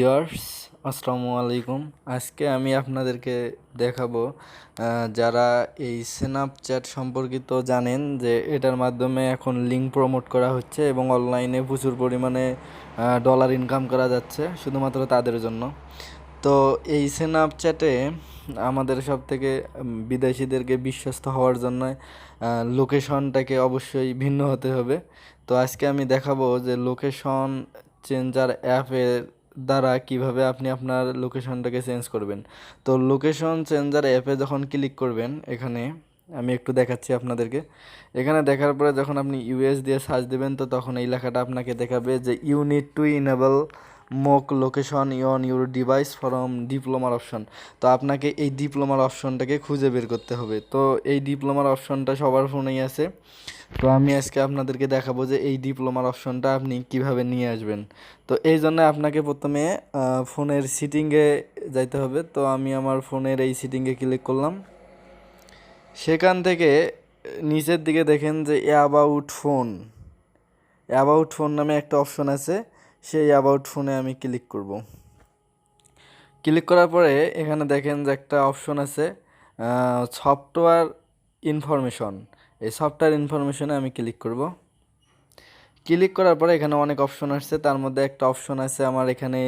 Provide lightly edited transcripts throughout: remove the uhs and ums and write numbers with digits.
Viewers, আসসালামু আলাইকুম। আজকে আমি আপনাদেরকে দেখাবো যারা এই স্ন্যাপচ্যাট সম্পর্কিত জানেন যে এটার মাধ্যমে এখন লিঙ্ক প্রমোট করা হচ্ছে এবং অনলাইনে প্রচুর পরিমাণে ডলার ইনকাম করা যাচ্ছে শুধুমাত্র তাদের জন্য। তো এই স্ন্যাপচ্যাটে আমাদের সব থেকে বিদেশিদেরকে বিশ্বস্ত হওয়ার জন্য লোকেশনটাকে অবশ্যই ভিন্ন হতে হবে। তো আজকে আমি দেখাবো যে লোকেশন চেঞ্জার অ্যাপের দ্বারা কিভাবে আপনি আপনার লোকেশনটাকে চেঞ্জ করবেন। তো লোকেশন চেঞ্জার অ্যাপে যখন ক্লিক করবেন, এখানে আমি একটু দেখাচ্ছি আপনাদেরকে। এখানে দেখার পরে যখন আপনি ইউএস দিয়ে সার্চ দেবেন, তো তখন এই লেখাটা আপনাকে দেখাবে যে you need to enable mock location on your device from ডিপ্লোমার অপশন। তো আপনাকে এই ডিপ্লোমার অপশনটাকে খুঁজে বের করতে হবে। তো এই ডিপ্লোমার অপশনটা সবার ফোনেই আছে। তো আমি আজকে আপনাদেরকে দেখাবো যে এই ডিপ্লোমার অপশনটা আপনি কিভাবে নিয়ে আসবেন। তো এই জন্য আপনাকে প্রথমে ফোনের সিটিংয়ে যাইতে হবে। তো আমি আমার ফোনের এই সিটিংয়ে ক্লিক করলাম। সেখান থেকে নিচের দিকে দেখেন যে অ্যাবাউট ফোন নামে একটা অপশন আছে। সেই অ্যাবাউট ফোনে আমি ক্লিক করব। ক্লিক করার পরে এখানে দেখেন যে একটা অপশন আছে সফটওয়্যার ইনফরমেশন। এই সফটওয়্যার ইনফরমেশনে আমি ক্লিক করব। ক্লিক করার পরে এখানে অনেক অপশন আসছে, তার মধ্যে একটা অপশন আছে আমার এখানে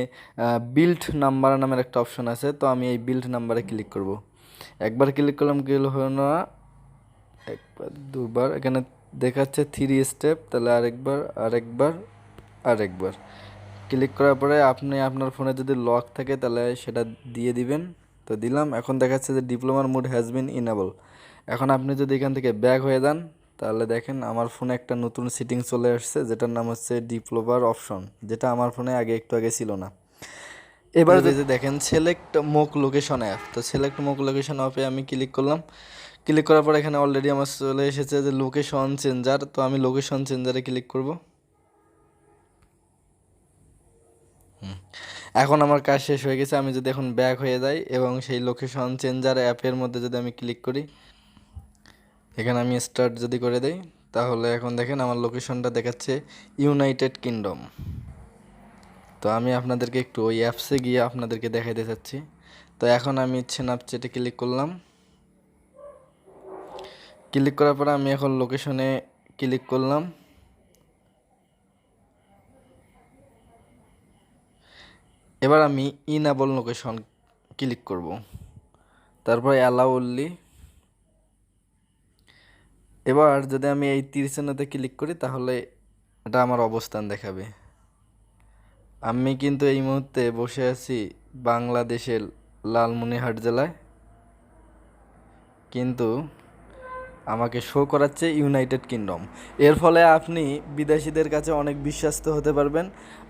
বিল্ড নাম্বার নামের একটা অপশন আছে। তো আমি এই বিল্ড নাম্বারে ক্লিক করব। একবার ক্লিক করলাম, ক্লিক হলো না, একবার দুবার এখানে দেখাচ্ছে 3 স্টেপ, তাহলে আরেকবার ক্লিক করার পরে আপনি আপনার ফোনে যদি লক থাকে তাহলে সেটা দিয়ে দিবেন। তো দিলাম। এখন দেখাচ্ছে যে ডিপ্লোমার মোড হ্যাজ বিন ইনেবল। এখন আপনি যদি এখান থেকে ব্যাক হয়ে যান, তাহলে দেখেন আমার ফোনে একটা নতুন সেটিং চলে আসছে, যেটার নাম হচ্ছে ডিপ্লোমার অপশন, যেটা আমার ফোনে একটু আগে ছিল না। এবার যদি দেখেন সিলেক্ট মোক লোকেশন অ্যাপ, তো সিলেক্ট মোক লোকেশন অ্যাপে আমি ক্লিক করলাম। ক্লিক করার পর এখানে অলরেডি আমার চলে এসেছে যে লোকেশন চেঞ্জার। তো আমি লোকেশন চেঞ্জারে ক্লিক করব। এখন আমার কাজ শেষ হয়ে গেছে। আমি যদি এখন ব্যাক হয়ে যাই এবং সেই লোকেশন চেঞ্জার অ্যাপের মধ্যে যদি আমি ক্লিক করি, এখানে আমি স্টার্ট যদি করে দেই, তাহলে এখন দেখেন আমার লোকেশনটা দেখাচ্ছে ইউনাইটেড কিংডম। তো আমি আপনাদেরকে একটু ওই অ্যাপসে গিয়ে আপনাদেরকে দেখাইতে চাচ্ছি। তো এখন আমি স্ন্যাপচ্যাটে ক্লিক করলাম। ক্লিক করার পরে আমি এখন লোকেশনে ক্লিক করলাম। এবার আমি ইনেবল লোকেশন ক্লিক করব। তারপর অ্যালাউ অনলি। এবার যদি আমি এই তীর চিহ্নতে ক্লিক করি, তাহলে এটা আমার অবস্থান দেখাবে। আমি কিন্তু এই মুহূর্তে বসে আছি বাংলাদেশের লালমনিরহাট জেলায়, কিন্তু আমাকে শো করাচ্ছে ইউনাইটেড কিংডম। এর ফলে আপনি বিদেশিদের কাছে অনেক বিশ্বস্ত হতে পারবেন।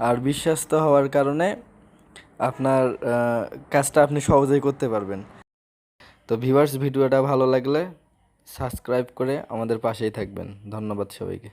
আর বিশ্বস্ত হওয়ার কারণে আপনার কাজটা আপনি সহজেই করতে পারবেন। তো ভিউয়ার্স, ভিডিওটা ভালো লাগলে সাবস্ক্রাইব করে আমাদের পাশেই থাকবেন। ধন্যবাদ সবাইকে।